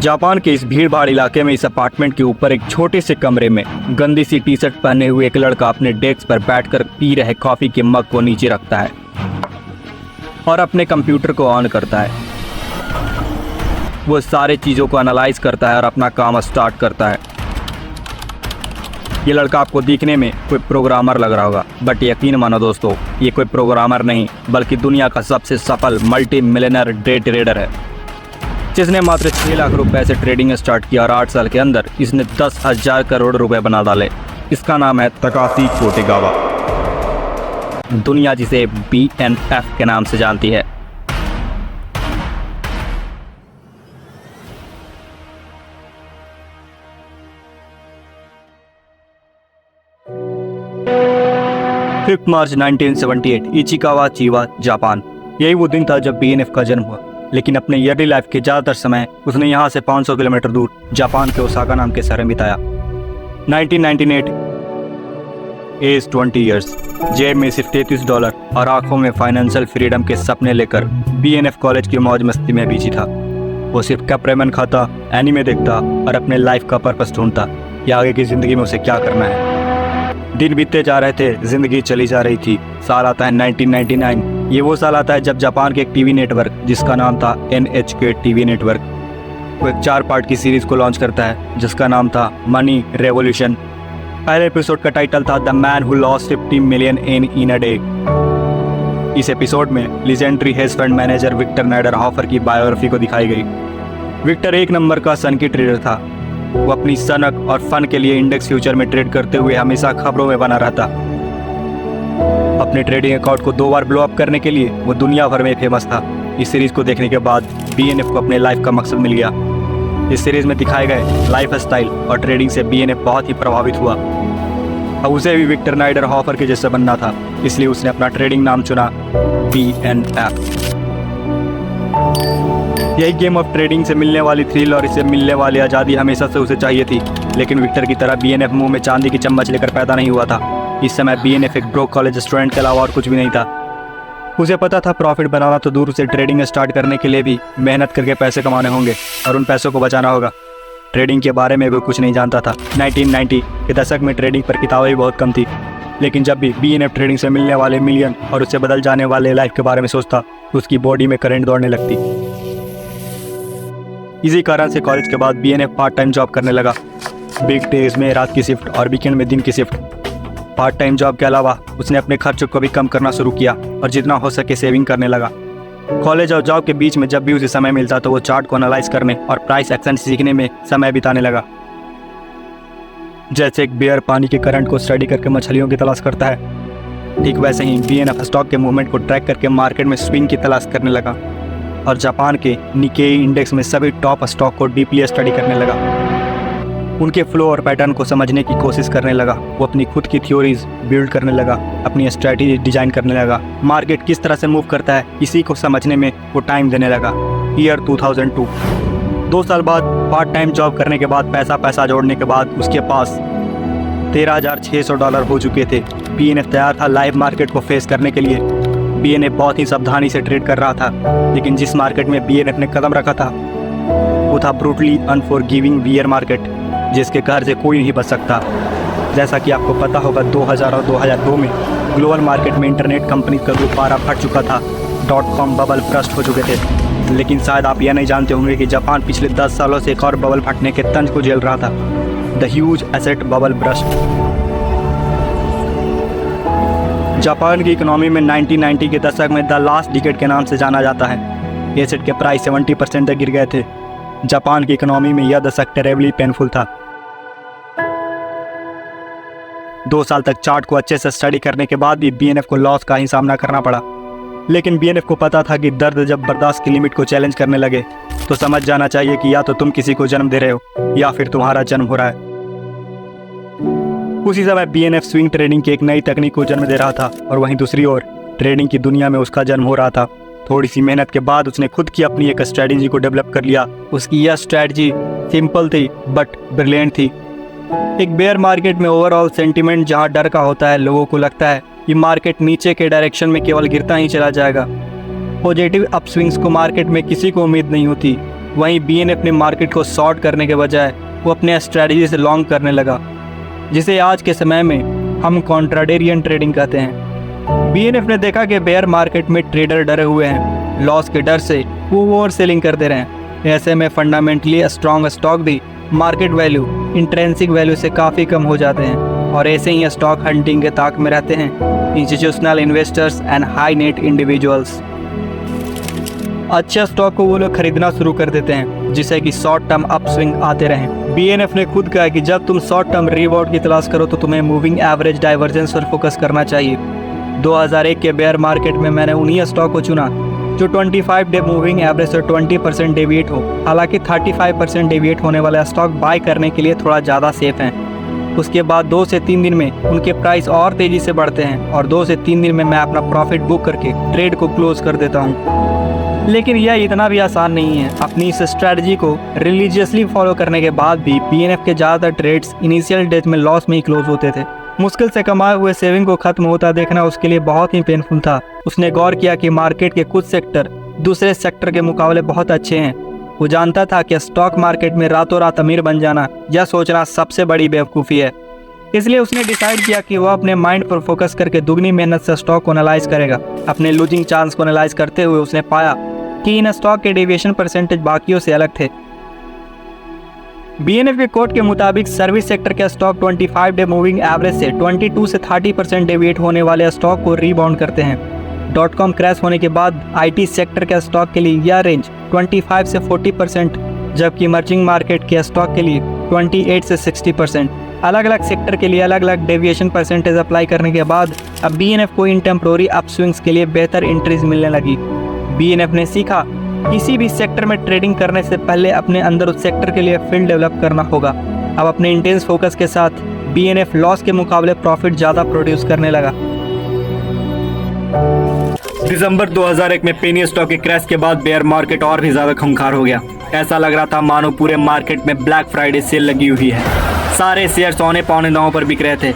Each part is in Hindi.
जापान के इस भीड़ भाड़ इलाके में इस अपार्टमेंट के ऊपर एक छोटे से कमरे में गंदी सी टी शर्ट पहने हुए एक लड़का अपने डेस्क पर बैठकर पी रहे कॉफी के मग को नीचे रखता है और अपने कंप्यूटर को ऑन करता है। वो सारे चीज़ों को एनालाइज करता है और अपना काम स्टार्ट करता है। ये लड़का आपको दिखने में कोई प्रोग्रामर लग रहा होगा, बट यकीन मानो दोस्तों, ये कोई प्रोग्रामर नहीं बल्कि दुनिया का सबसे सफल मल्टी मिलियनर डे ट्रेडर है, जिसने मात्र 6 लाख रुपए से ट्रेडिंग स्टार्ट किया और 8 साल के अंदर इसने 10,000 करोड़ रुपए बना डाले। इसका नाम है तकाशी कोटेगावा। दुनिया जिसे BNF के नाम से जानती है। मार्च 1978 इचिकावा चिबा, जापान। यही वो दिन था जब BNF का जन्म हुआ, लेकिन अपने ईयरली लाइफ के ज़्यादातर समय उसने यहाँ से 500 किलोमीटर दूर जापान के ओसाका नाम के शहर में बिताया। 1998, एज 20 ईयर्स, जेब में सिर्फ $33 और आंखों में फाइनेंशियल फ्रीडम के सपने लेकर BNF कॉलेज की मौज मस्ती में बिजी था। वो सिर्फ कप रेमन खाता, एनीमे देखता और अपने लाइफ का पर्पस ढूंढता कि आगे की ज़िंदगी में उसे क्या करना है। दिन बीतते जा रहे थे, जिंदगी चली जा रही थी। साल आता है 1999। ये वो साल आता है जब जापान के एक टीवी नेटवर्क जिसका नाम था NHK टीवी नेटवर्क, वो एक 4 पार्ट की सीरीज को लॉन्च करता है जिसका नाम था मनी रेवोल्यूशन। पहले एपिसोड का टाइटल था the man who lost 50 million in a day. इस एपिसोड में legendary hedge fund manager Victor Niederhoffer की बायोग्राफी को दिखाई गई। विक्टर एक नंबर का सन की ट्रेडर था। वो अपनी सनक और फन के लिए इंडेक्स फ्यूचर में ट्रेड करते हुए हमेशा खबरों में बना रहता। अपने ट्रेडिंग अकाउंट को 2 बार ब्लो अप करने के लिए वो दुनिया भर में फेमस था। इस सीरीज को देखने के बाद BNF को अपने लाइफ का मकसद मिल गया। इस सीरीज में दिखाए गए लाइफ स्टाइल और ट्रेडिंग से BNF बहुत ही प्रभावित हुआ। अब उसे भी विक्टर नाइडरहॉफर के जैसा बनना था, इसलिए उसने अपना ट्रेडिंग नाम चुना BNF। यही गेम ऑफ ट्रेडिंग से मिलने वाली थ्रिल और इससे मिलने वाली आज़ादी हमेशा से उसे चाहिए थी, लेकिन विक्टर की तरह BNF मुंह में चांदी की चम्मच लेकर पैदा नहीं हुआ था। इस समय BNF एक ब्रोक कॉलेज स्टूडेंट के अलावा और कुछ भी नहीं था। उसे पता था प्रॉफिट बनाना तो दूर, उसे ट्रेडिंग स्टार्ट करने के लिए भी मेहनत करके पैसे कमाने होंगे और उन पैसों को बचाना होगा। ट्रेडिंग के बारे में भी कुछ नहीं जानता था। 1990 के दशक में ट्रेडिंग पर किताबें भी बहुत कम थी, लेकिन जब भी BNF ट्रेडिंग से मिलने वाले मिलियन और उससे बदल जाने वाले लाइफ के बारे में सोचता तो उसकी बॉडी में करंट दौड़ने लगती। इसी कारण से कॉलेज के बाद BNF पार्ट टाइम जॉब करने लगा। वीक डेज में रात की शिफ्ट और वीकेंड में दिन की शिफ्ट। पार्ट टाइम जॉब के अलावा उसने अपने खर्चों को भी कम करना शुरू किया और जितना हो सके सेविंग करने लगा। कॉलेज और जॉब के बीच में जब भी उसे समय मिलता तो वो चार्ट को एनालाइज करने और प्राइस एक्शन सीखने में समय बिताने लगा। जैसे एक बेयर पानी के करंट को स्टडी करके मछलियों की तलाश करता है, ठीक वैसे ही BNF स्टॉक के मूवमेंट को ट्रैक करके मार्केट में स्विंग की तलाश करने लगा और जापान के निकेई इंडेक्स में सभी टॉप स्टॉक को डीपली स्टडी करने लगा। उनके फ्लो और पैटर्न को समझने की कोशिश करने लगा। वो अपनी खुद की थ्योरीज बिल्ड करने लगा, अपनी स्ट्रैटेजी डिजाइन करने लगा। मार्केट किस तरह से मूव करता है इसी को समझने में वो टाइम देने लगा। ईयर 2002, 2 साल बाद पार्ट टाइम जॉब करने के बाद पैसा जोड़ने के बाद उसके पास $13,600 हो चुके थे। BNF तैयार था लाइव मार्केट को फेस करने के लिए। BNF बहुत ही सावधानी से ट्रेड कर रहा था, लेकिन जिस मार्केट में BNF ने कदम रखा था वो था ब्रूटली अनफॉरगिविंग बियर मार्केट, जिसके कहर से कोई नहीं बच सकता। जैसा कि आपको पता होगा 2000 और 2002 में ग्लोबल मार्केट में इंटरनेट कंपनी का रूप पारा फट चुका था। .com बबल बर्स्ट हो चुके थे, लेकिन शायद आप यह नहीं जानते होंगे कि जापान पिछले 10 सालों से एक और बबल फटने के तंज को झेल रहा था, the huge asset bubble burst. Japan की इकोनॉमी में 1990 के दशक में द लास्ट डिकेड के नाम से जाना जाता है। एसेट के प्राइस 70% तक गिर गए थे। जापान की इकोनॉमी में यह दशक टेरेबली पेनफुल था। 2 साल तक चार्ट को अच्छे से स्टडी करने के बाद भी BNF को लॉस का ही सामना करना पड़ा, लेकिन BNF को पता था कि दर्द जब बर्दाश्त की लिमिट को चैलेंज करने लगे तो समझ जाना चाहिए कि या तो तुम किसी को जन्म दे रहे हो या फिर तुम्हारा जन्म हो रहा है। उसी समय BNF स्विंग ट्रेडिंग की एक नई तकनीक को जन्म दे रहा था और वहीं दूसरी ओर ट्रेडिंग की दुनिया में उसका जन्म हो रहा था। थोड़ी सी मेहनत के बाद उसने खुद की अपनी एक स्ट्रैटेजी को डेवलप कर लिया। उसकी यह स्ट्रैटेजी सिंपल थी बट ब्रिलियंट थी। एक बेयर मार्केट में ओवरऑल सेंटिमेंट जहां डर का होता है, लोगों को लगता है कि मार्केट नीचे के डायरेक्शन में केवल गिरता ही चला जाएगा। पॉजिटिव अपस्विंग्स को मार्केट में किसी को उम्मीद नहीं होती। वहीं BNF ने मार्केट को शॉर्ट करने के बजाय वो अपने स्ट्रैटेजी से लॉन्ग करने लगा, जिसे आज के समय में हम कॉन्ट्राडेरियन ट्रेडिंग कहते हैं। BNF ने देखा कि बेयर मार्केट में ट्रेडर डरे हुए हैं, लॉस के डर से वो ओवर सेलिंग करते रहे। ऐसे में फंडामेंटली स्ट्रॉन्ग स्टॉक भी मार्केट वैल्यू इंट्रिंसिक वैल्यू से काफ़ी कम हो जाते हैं, और ऐसे ही स्टॉक हंटिंग के ताक में रहते हैं institutional investors and high net individuals. अच्छे स्टॉक को वो लोग खरीदना शुरू कर देते हैं जिससे कि शॉर्ट टर्म अपस्विंग आते रहें। BNF ने खुद कहा कि जब तुम शॉर्ट टर्म रिवॉर्ड की तलाश करो तो तुम्हें मूविंग एवरेज डाइवर्जेंस पर फोकस करना चाहिए। 2001 के बेयर मार्केट में मैंने उन्हीं स्टॉक को चुना जो 25 डे मूविंग एवरेज से 20% डेविएट हो। हालांकि 35% डेविएट होने वाले स्टॉक बाय करने के लिए थोड़ा ज़्यादा सेफ हैं। उसके बाद 2 से 3 दिन में उनके प्राइस और तेज़ी से बढ़ते हैं और 2 से 3 दिन में मैं अपना प्रॉफिट बुक करके ट्रेड को क्लोज कर देता हूँ। लेकिन यह इतना भी आसान नहीं है। अपनी इस स्ट्रैटेजी को रिलीजियसली फॉलो करने के बाद भी BNF के ज़्यादातर ट्रेड्स इनिशियल डेज में लॉस में ही क्लोज होते थे। मुश्किल से कमाए हुए सेविंग को खत्म होता देखना उसके लिए बहुत ही पेनफुल था। उसने गौर किया कि मार्केट के कुछ सेक्टर दूसरे सेक्टर के मुकाबले बहुत अच्छे हैं। वो जानता था कि स्टॉक मार्केट में रातों रात अमीर बन जाना यह सोचना सबसे बड़ी बेवकूफ़ी है। इसलिए उसने डिसाइड किया कि वह अपने माइंड पर फोकस करके दुगनी मेहनत से स्टॉक को एनालाइज करेगा। अपने लूजिंग चांस को एनालाइज करते हुए उसने पाया कि इन स्टॉक के डेविएशन परसेंटेज बाकियों से अलग थे। BNF के कोड के मुताबिक सर्विस सेक्टर के स्टॉक 25 डे मूविंग एवरेज से 22 से 30% डेविएट होने वाले स्टॉक को रीबाउंड करते हैं। .com क्रैश होने के बाद IT सेक्टर के स्टॉक के लिए यह रेंज 25 से 40%, जबकि इमर्जिंग मार्केट के स्टॉक के लिए 28 से 60%। अलग अलग सेक्टर के लिए अलग अलग डेविएशन परसेंटेज अप्लाई करने के बाद अब BNF को इन टेम्प्रोरी अपस्विंग्स के लिए बेहतर एंट्रीज मिलने लगी। BNF ने सीखा किसी भी सेक्टर में ट्रेडिंग करने से पहले अपने अंदर उस सेक्टर के लिए फील्ड डेवलप करना होगा। अब अपने इंटेंस फोकस के साथ BNF लॉस के मुकाबले प्रॉफिट ज़्यादा प्रोड्यूस करने लगा। दिसंबर 2001 में पेनी स्टॉक के क्रैश के बाद बेयर मार्केट और भी ज़्यादा खूंखार हो गया। ऐसा लग रहा था मानो पूरे मार्केट में ब्लैक फ्राइडे सेल लगी हुई है। सारे शेयर औने पौने दांव पर बिक रहे थे।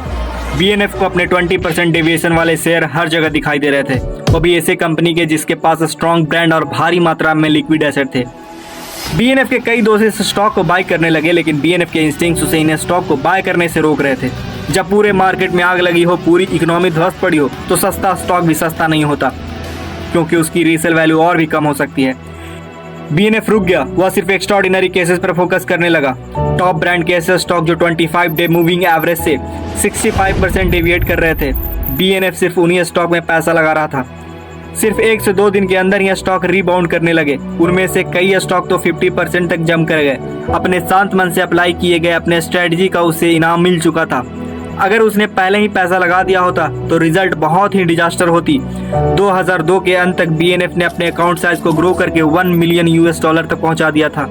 BNF को अपने 20% डेविएशन वाले शेयर हर जगह दिखाई दे रहे थे, वो भी ऐसे कंपनी के जिसके पास स्ट्रॉन्ग ब्रांड और भारी मात्रा में लिक्विड एसेट थे। BNF के कई दोस्त इस स्टॉक को बाय करने लगे, लेकिन BNF के इंस्टिंक्ट्स उसे इन स्टॉक को बाय करने से रोक रहे थे। जब पूरे मार्केट में आग लगी हो, पूरी इकोनॉमी ध्वस्त पड़ी हो, तो सस्ता स्टॉक भी सस्ता नहीं होता, क्योंकि उसकी रीसेल वैल्यू और भी कम हो सकती है। BNF रुक गया। वह सिर्फ एक्स्ट्राऑर्डिनरी केसेस पर फोकस करने लगा। टॉप ब्रांड के ऐसे स्टॉक जो 25 डे मूविंग एवरेज से 65% डेविएट कर रहे थे, BNF सिर्फ उन्हीं स्टॉक में पैसा लगा रहा था। सिर्फ 1 से 2 दिन के अंदर यह स्टॉक रीबाउंड करने लगे। उनमें से कई स्टॉक तो 50% तक जम कर गए। अपने शांत मन से अप्लाई किए गए अपने स्ट्रेटजी का उसे इनाम मिल चुका था। अगर उसने पहले ही पैसा लगा दिया होता तो रिजल्ट बहुत ही डिजास्टर होती। 2002 के अंत तक BNF ने अपने अकाउंट साइज को ग्रो करके $1 मिलियन तक पहुंचा दिया था।